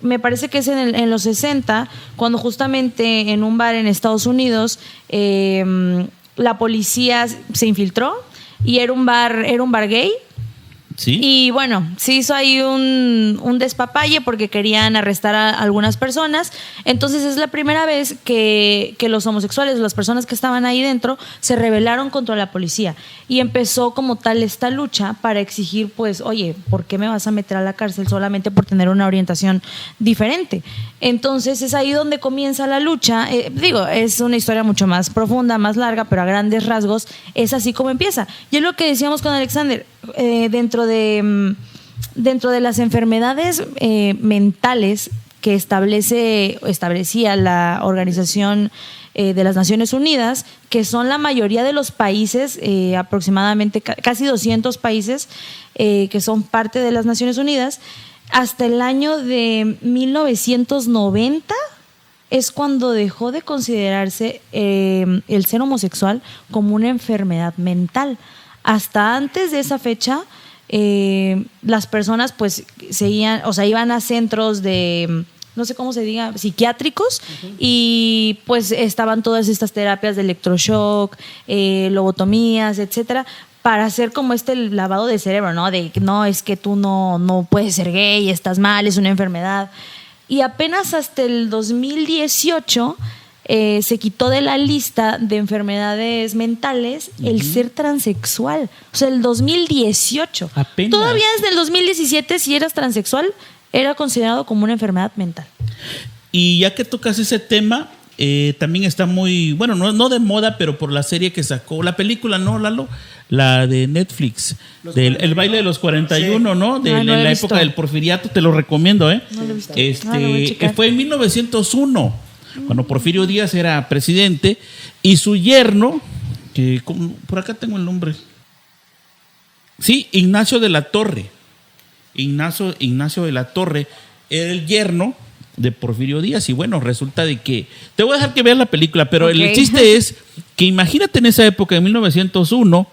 me parece que es en los 60, cuando justamente en un bar en Estados Unidos la policía se infiltró y era un bar gay. ¿Sí? Y bueno, se hizo ahí un despapalle porque querían arrestar a algunas personas. Entonces es la primera vez que los homosexuales, las personas que estaban ahí dentro, se rebelaron contra la policía. Y empezó como tal esta lucha para exigir, pues, oye, ¿por qué me vas a meter a la cárcel solamente por tener una orientación diferente? Entonces es ahí donde comienza la lucha. Es una historia mucho más profunda, más larga, pero a grandes rasgos es así como empieza. Y es lo que decíamos con Alexander. Dentro de las enfermedades mentales que establecía la Organización de las Naciones Unidas, que son la mayoría de los países, aproximadamente casi 200 países que son parte de las Naciones Unidas, hasta el año de 1990 es cuando dejó de considerarse el ser homosexual como una enfermedad mental. Hasta antes de esa fecha, las personas pues seguían, o sea, iban a centros de, no sé cómo se diga, psiquiátricos, y pues estaban todas estas terapias de electroshock, lobotomías, etcétera, para hacer como lavado de cerebro, ¿no? De no, es que tú no puedes ser gay, estás mal, es una enfermedad. Y apenas hasta el 2018 se quitó de la lista de enfermedades mentales el ser transexual. O sea, el 2018. Apenas. Todavía desde el 2017, si eras transexual, era considerado como una enfermedad mental. Y ya que tocas ese tema, también está muy, bueno, no de moda, pero por la serie que sacó, la película, ¿no, Lalo? La de Netflix, el baile de los 41, sí. ¿No? No la visto. época del porfiriato, te lo recomiendo, ¿eh? No lo he visto. Que fue en 1901, cuando Porfirio Díaz era presidente, y su yerno, que por acá tengo el nombre, sí, Ignacio de la Torre. Ignacio de la Torre era el yerno de Porfirio Díaz. Y bueno, resulta de que te voy a dejar que veas la película, pero Okay. el chiste es que imagínate en esa época, en 1901,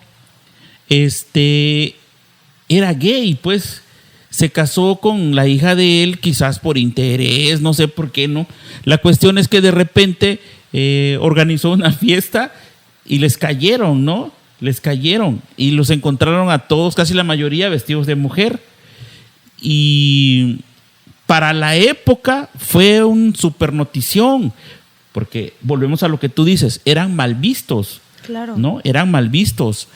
era gay, pues se casó con la hija de él, quizás por interés, no sé por qué, ¿no? La cuestión es que de repente organizó una fiesta y les cayeron, ¿no? Les cayeron y los encontraron a todos, casi la mayoría, vestidos de mujer. Y para la época fue un super notición, porque volvemos a lo que tú dices, eran mal vistos. Claro. ¿No? Eran mal vistos.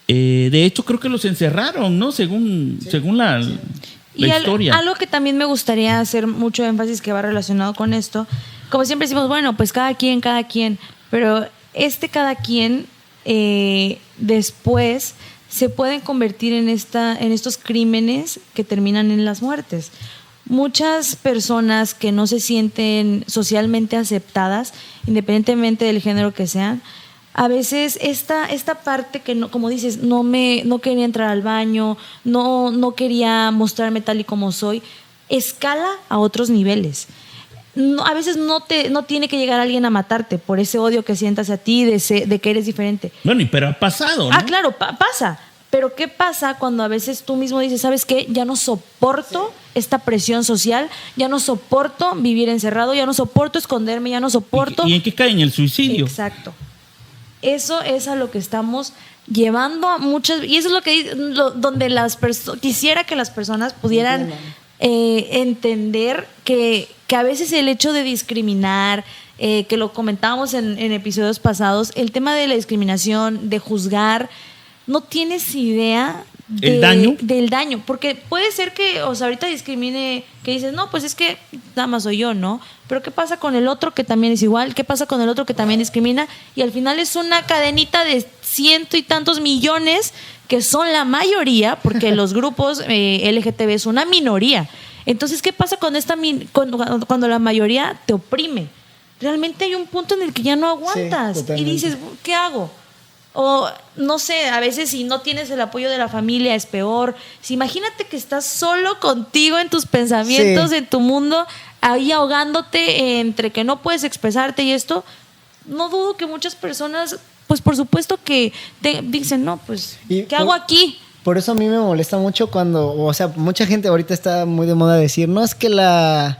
De hecho, creo que los encerraron, ¿no? Según la historia. Algo que también me gustaría hacer mucho énfasis que va relacionado con esto, como siempre decimos, bueno, pues cada quien, pero cada quien después se pueden convertir en estos crímenes que terminan en las muertes. Muchas personas que no se sienten socialmente aceptadas, independientemente del género que sean, a veces esta parte que no, como dices, no quería entrar al baño, no quería mostrarme tal y como soy, escala a otros niveles. A veces no tiene que llegar alguien a matarte por ese odio que sientas a ti de que eres diferente. Bueno, pero ha pasado, ¿no? Claro, pasa. Pero ¿qué pasa cuando a veces tú mismo dices, ¿sabes qué? Ya no soporto esta presión social, ya no soporto vivir encerrado, ya no soporto esconderme, ya no soporto... ¿Y en qué cae? En el suicidio. Exacto. Eso es a lo que estamos llevando a muchas... Y eso es lo que donde quisiera que las personas pudieran entender que a veces el hecho de discriminar, que lo comentábamos en episodios pasados, el tema de la discriminación, de juzgar, no tienes idea ¿El daño? Del daño, porque puede ser que, o sea, ahorita discrimine, que dices, no, pues es que nada más soy yo, ¿no? Pero ¿qué pasa con el otro que también es igual? ¿Qué pasa con el otro que también discrimina? Y al final es una cadenita de 100 y tantos millones que son la mayoría, porque los grupos LGTB es una minoría. Entonces, ¿qué pasa con cuando la mayoría te oprime? Realmente hay un punto en el que ya no aguantas y dices, ¿qué hago? O no sé, a veces si no tienes el apoyo de la familia es peor. Si imagínate que estás solo contigo en tus pensamientos, en tu mundo, ahí ahogándote entre que no puedes expresarte y esto, no dudo que muchas personas, pues por supuesto que dicen, no, pues, ¿qué hago aquí? Por eso a mí me molesta mucho cuando, o sea, mucha gente ahorita está muy de moda decir, no, es que la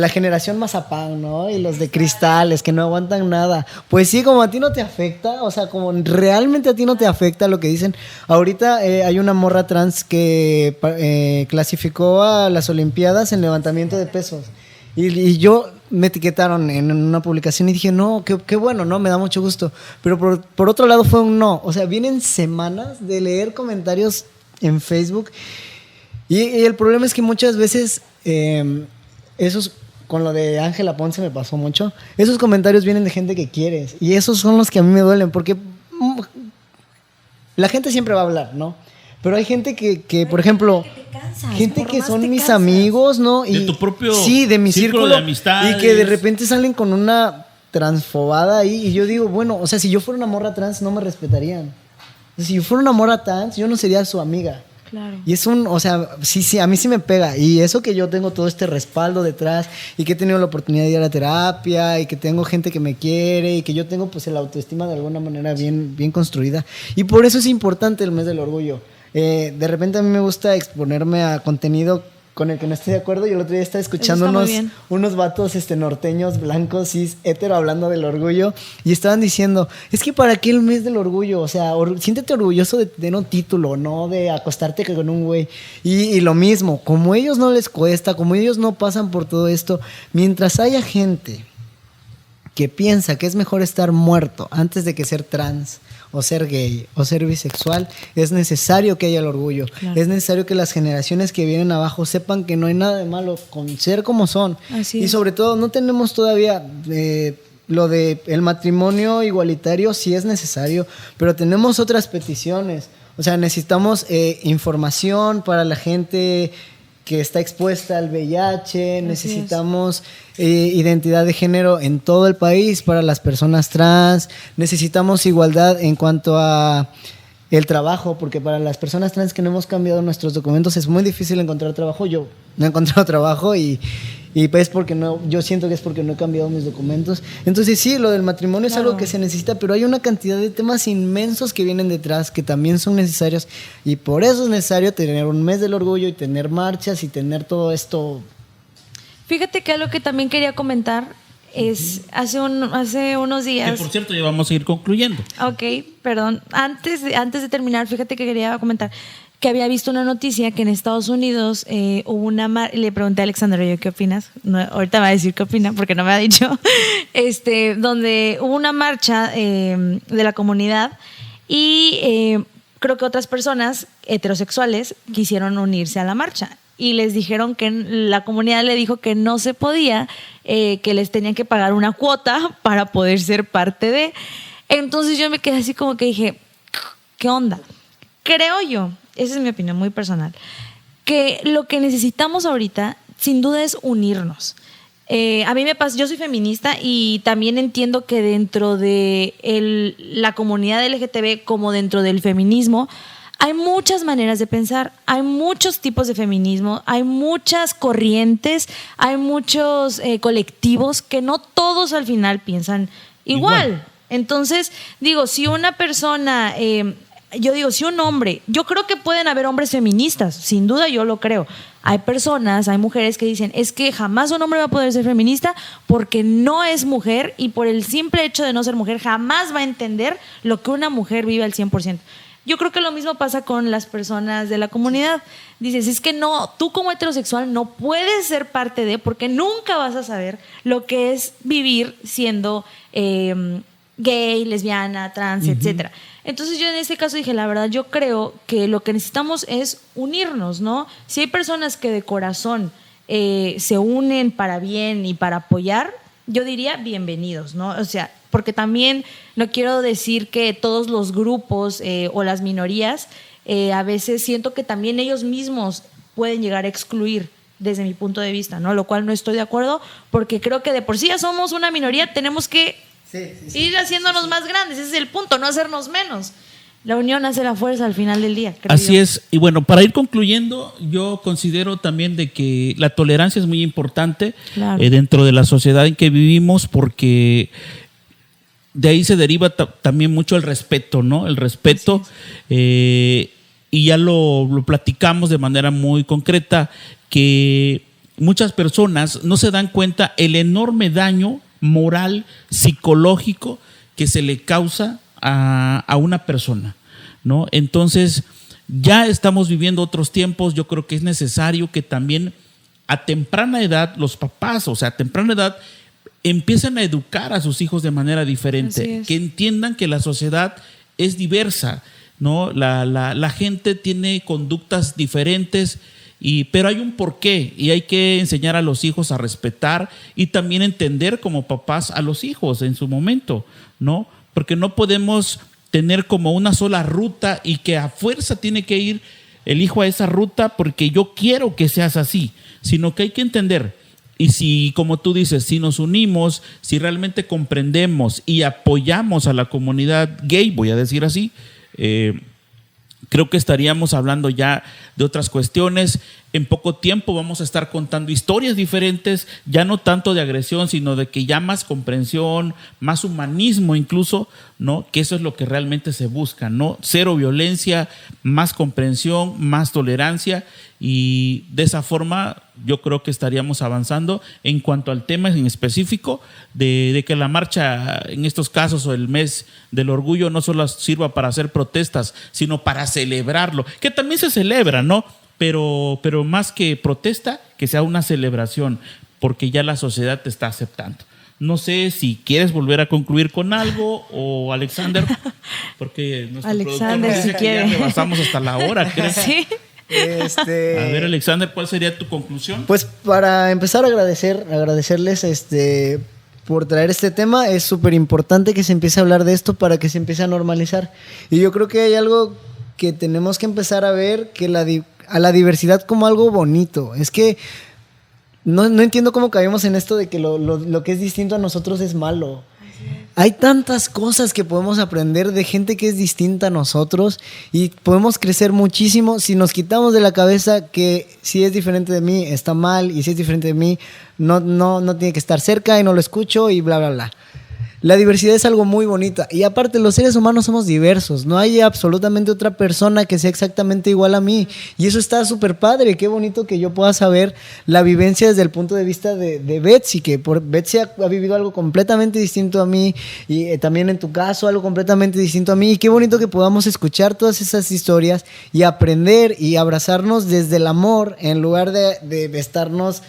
generación mazapán, ¿no? Y los de cristales que no aguantan nada. Pues sí, como a ti no te afecta, o sea, como realmente a ti no te afecta lo que dicen. Ahorita hay una morra trans que clasificó a las Olimpiadas en levantamiento de pesos. Y yo me etiquetaron en una publicación y dije, no, qué bueno, ¿no? Me da mucho gusto. Pero por otro lado fue un no. O sea, vienen semanas de leer comentarios en Facebook. Y el problema es que muchas veces... esos, con lo de Ángela Ponce me pasó mucho. Esos comentarios vienen de gente que quieres. Y esos son los que a mí me duelen. Porque la gente siempre va a hablar, ¿no? Pero hay gente que por ejemplo... gente que son mis amigos, ¿no? Y, de tu propio sí, de mi círculo de amistades. Y que de repente salen con una transfobada ahí. Y yo digo, bueno, o sea, si yo fuera una morra trans no me respetarían. O sea, si yo fuera una morra trans, yo no sería su amiga. Claro. Y es o sea, sí, a mí sí me pega. Y eso que yo tengo todo este respaldo detrás y que he tenido la oportunidad de ir a la terapia y que tengo gente que me quiere y que yo tengo pues la autoestima de alguna manera bien construida. Y por eso es importante el mes del orgullo. De repente a mí me gusta exponerme a contenido con el que no estoy de acuerdo. Yo el otro día estaba escuchando unos vatos norteños, blancos, cis, hetero, hablando del orgullo. Y estaban diciendo, es que ¿para qué el mes del orgullo? O sea, siéntete orgulloso de tener un título, no de acostarte con un güey. Y lo mismo, como a ellos no les cuesta, como ellos no pasan por todo esto, mientras haya gente que piensa que es mejor estar muerto antes de que ser trans o ser gay o ser bisexual, es necesario que haya el orgullo. Claro. Es necesario que las generaciones que vienen abajo sepan que no hay nada de malo con ser como son. Así es. Y sobre todo no tenemos todavía lo de el matrimonio igualitario, sí es necesario, pero tenemos otras peticiones. O sea, necesitamos información para la gente que está expuesta al VIH, necesitamos identidad de género en todo el país para las personas trans, necesitamos igualdad en cuanto a el trabajo, porque para las personas trans que no hemos cambiado nuestros documentos es muy difícil encontrar trabajo. Yo no he encontrado trabajo y pues porque no, yo siento que es porque no he cambiado mis documentos. Entonces sí, lo del matrimonio es algo que se necesita, pero hay una cantidad de temas inmensos que vienen detrás que también son necesarios, y por eso es necesario tener un mes del orgullo y tener marchas y tener todo esto. Fíjate que algo que también quería comentar es hace unos días. Que por cierto ya vamos a ir concluyendo. Ok, perdón. Antes de terminar, fíjate que quería comentar que había visto una noticia que en Estados Unidos hubo una le pregunté a Alexandra, yo, ¿qué opinas? No, ahorita me va a decir qué opina porque no me ha dicho. Donde hubo una marcha de la comunidad y creo que otras personas heterosexuales quisieron unirse a la marcha. Y les dijeron que la comunidad le dijo que no se podía, que les tenían que pagar una cuota para poder ser parte de. Entonces yo me quedé así como que dije, ¿qué onda? Creo yo, esa es mi opinión muy personal, que lo que necesitamos ahorita sin duda es unirnos. A mí me pasa, yo soy feminista y también entiendo que dentro de la comunidad LGTB como dentro del feminismo hay muchas maneras de pensar, hay muchos tipos de feminismo, hay muchas corrientes, hay muchos colectivos que no todos al final piensan igual. Entonces, digo, si una persona, si un hombre, yo creo que pueden haber hombres feministas, sin duda yo lo creo. Hay personas, hay mujeres que dicen, es que jamás un hombre va a poder ser feminista porque no es mujer y por el simple hecho de no ser mujer jamás va a entender lo que una mujer vive al 100%. Yo creo que lo mismo pasa con las personas de la comunidad. Dices, es que no, tú como heterosexual no puedes ser parte de, porque nunca vas a saber lo que es vivir siendo gay, lesbiana, trans, etcétera. Entonces yo en este caso dije, la verdad, yo creo que lo que necesitamos es unirnos, ¿no? Si hay personas que de corazón se unen para bien y para apoyar, yo diría bienvenidos, ¿no? O sea, porque también no quiero decir que todos los grupos o las minorías, a veces siento que también ellos mismos pueden llegar a excluir desde mi punto de vista, ¿no? Lo cual no estoy de acuerdo, porque creo que de por sí ya somos una minoría, tenemos que ir haciéndonos más grandes, ese es el punto, no hacernos menos. La unión hace la fuerza al final del día. Así es. Y bueno, para ir concluyendo, yo considero también de que la tolerancia es muy importante dentro de la sociedad en que vivimos, porque de ahí se deriva también mucho el respeto, ¿no? El respeto, y ya lo platicamos de manera muy concreta, que muchas personas no se dan cuenta el enorme daño moral, psicológico que se le causa a una persona, ¿no? Entonces, ya estamos viviendo otros tiempos. Yo creo que es necesario que también a temprana edad los papás, o sea, a temprana edad, empiecen a educar a sus hijos de manera diferente, que entiendan que la sociedad es diversa, ¿no? La gente tiene conductas diferentes, pero hay un porqué y hay que enseñar a los hijos a respetar y también entender como papás a los hijos en su momento, ¿no? Porque no podemos tener como una sola ruta y que a fuerza tiene que ir el hijo a esa ruta porque yo quiero que seas así, sino que hay que entender. Y si, como tú dices, si nos unimos, si realmente comprendemos y apoyamos a la comunidad gay, voy a decir así, creo que estaríamos hablando ya de otras cuestiones. en poco tiempo vamos a estar contando historias diferentes, ya no tanto de agresión, sino de que ya más comprensión, más humanismo incluso, ¿no? Que eso es lo que realmente se busca, ¿no? Cero violencia, más comprensión, más tolerancia, y de esa forma yo creo que estaríamos avanzando en cuanto al tema en específico de que la marcha en estos casos o el mes del orgullo no solo sirva para hacer protestas, sino para celebrarlo, que también se celebra, ¿no? Pero más que protesta, que sea una celebración, porque ya la sociedad te está aceptando. No sé si quieres volver a concluir con algo o Alexander, porque nuestro Alexander, productor dice si que quiere. ya rebasamos hasta la hora, ¿crees? Sí. A ver, Alexander, ¿cuál sería tu conclusión? Pues para empezar a agradecerles por traer este tema. Es súper importante que se empiece a hablar de esto para que se empiece a normalizar. Y yo creo que hay algo que tenemos que empezar a ver, que a la diversidad como algo bonito. Es que no entiendo cómo caemos en esto de que lo que es distinto a nosotros es malo. Hay tantas cosas que podemos aprender de gente que es distinta a nosotros y podemos crecer muchísimo si nos quitamos de la cabeza que si es diferente de mí está mal y si es diferente de mí no tiene que estar cerca y no lo escucho y bla, bla, bla. La diversidad es algo muy bonita y aparte los seres humanos somos diversos, no hay absolutamente otra persona que sea exactamente igual a mí y eso está súper padre. Qué bonito que yo pueda saber la vivencia desde el punto de vista de Betsy, que Betsy ha vivido algo completamente distinto a mí y también en tu caso algo completamente distinto a mí, y qué bonito que podamos escuchar todas esas historias y aprender y abrazarnos desde el amor en lugar de estarnos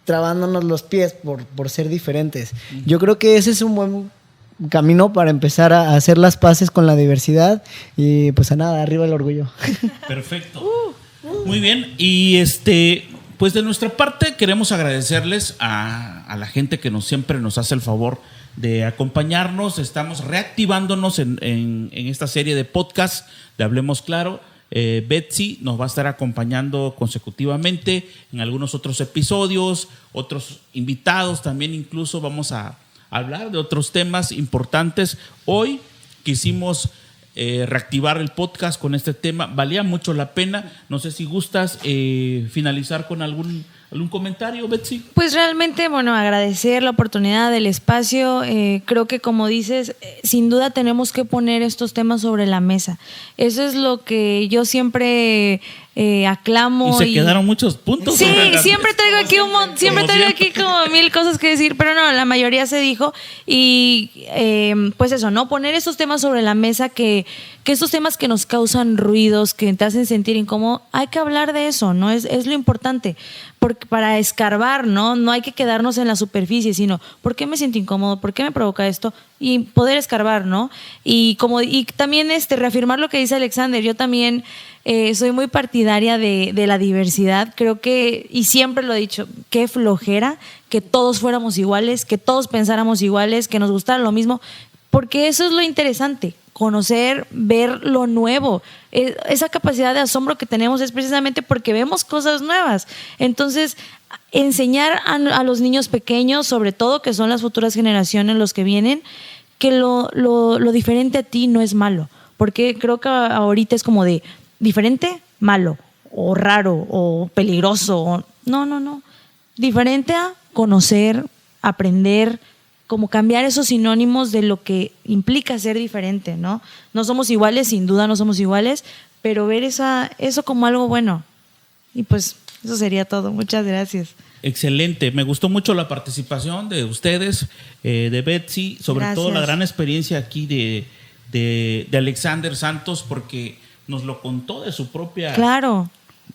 trabándonos los pies por ser diferentes. Yo creo que ese es un buen camino para empezar a hacer las paces con la diversidad y pues a nada, arriba el orgullo. Perfecto. Muy bien. Y pues de nuestra parte queremos agradecerles a la gente que siempre nos hace el favor de acompañarnos. Estamos reactivándonos en esta serie de podcast de Hablemos Claro. Betsy nos va a estar acompañando consecutivamente en algunos otros episodios, otros invitados también, incluso vamos a hablar de otros temas importantes. Hoy quisimos reactivar el podcast con este tema, valía mucho la pena. No sé si gustas finalizar con algún comentario, Betsy. Pues realmente, bueno, agradecer la oportunidad, el espacio. Creo que como dices, sin duda tenemos que poner estos temas sobre la mesa. Eso es lo que yo siempre aclamo. Y se quedaron muchos puntos. Sí, siempre traigo aquí como 1000 cosas que decir, pero no, la mayoría se dijo. Y pues eso, ¿no? Poner estos temas sobre la mesa, que estos temas que nos causan ruidos, que te hacen sentir incómodo, hay que hablar de eso, ¿no? Es lo importante. Porque para escarbar, ¿no? No hay que quedarnos en la superficie, sino ¿por qué me siento incómodo? ¿Por qué me provoca esto? Y poder escarbar, ¿no? Y también reafirmar lo que dice Alexander. Yo también soy muy partidaria de la diversidad. Creo que, y siempre lo he dicho, qué flojera que todos fuéramos iguales, que todos pensáramos iguales, que nos gustara lo mismo, porque eso es lo interesante. Conocer, ver lo nuevo. Esa capacidad de asombro que tenemos es precisamente porque vemos cosas nuevas. Entonces, enseñar a los niños pequeños, sobre todo, que son las futuras generaciones los que vienen, que lo diferente a ti no es malo. Porque creo que ahorita es como de diferente, malo, o raro, o peligroso. No. Diferente a conocer, aprender, como cambiar esos sinónimos de lo que implica ser diferente, ¿no? No somos iguales, sin duda no somos iguales, pero ver eso como algo bueno. Y pues eso sería todo. Muchas gracias. Excelente, me gustó mucho la participación de ustedes, de Betsy, sobre Gracias. todo la gran experiencia aquí de Alexander Santos, porque nos lo contó de su propia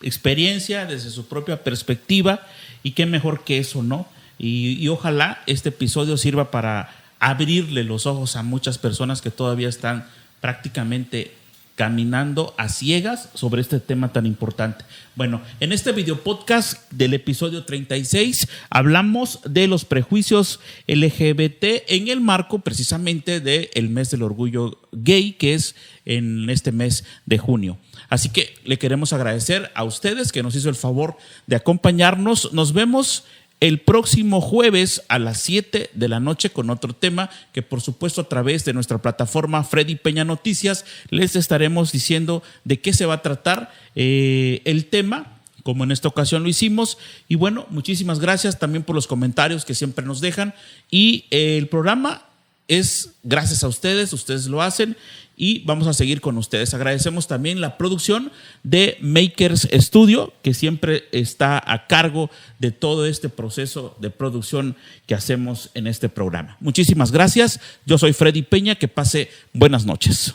experiencia, desde su propia perspectiva, y qué mejor que eso, ¿no? Y ojalá este episodio sirva para abrirle los ojos a muchas personas que todavía están prácticamente caminando a ciegas sobre este tema tan importante. Bueno, en este video podcast del episodio 36 hablamos de los prejuicios LGBT en el marco precisamente del mes del orgullo gay, que es en este mes de junio. Así que le queremos agradecer a ustedes que nos hizo el favor de acompañarnos. Nos vemos el próximo jueves a las 7 de la noche con otro tema que, por supuesto, a través de nuestra plataforma Freddy Peña Noticias les estaremos diciendo de qué se va a tratar el tema como en esta ocasión lo hicimos. Y bueno, muchísimas gracias también por los comentarios que siempre nos dejan. Y el programa es gracias a ustedes lo hacen y vamos a seguir con ustedes. Agradecemos también la producción de Makers Studio, que siempre está a cargo de todo este proceso de producción que hacemos en este programa. Muchísimas gracias. Yo soy Freddy Peña. Que pase buenas noches.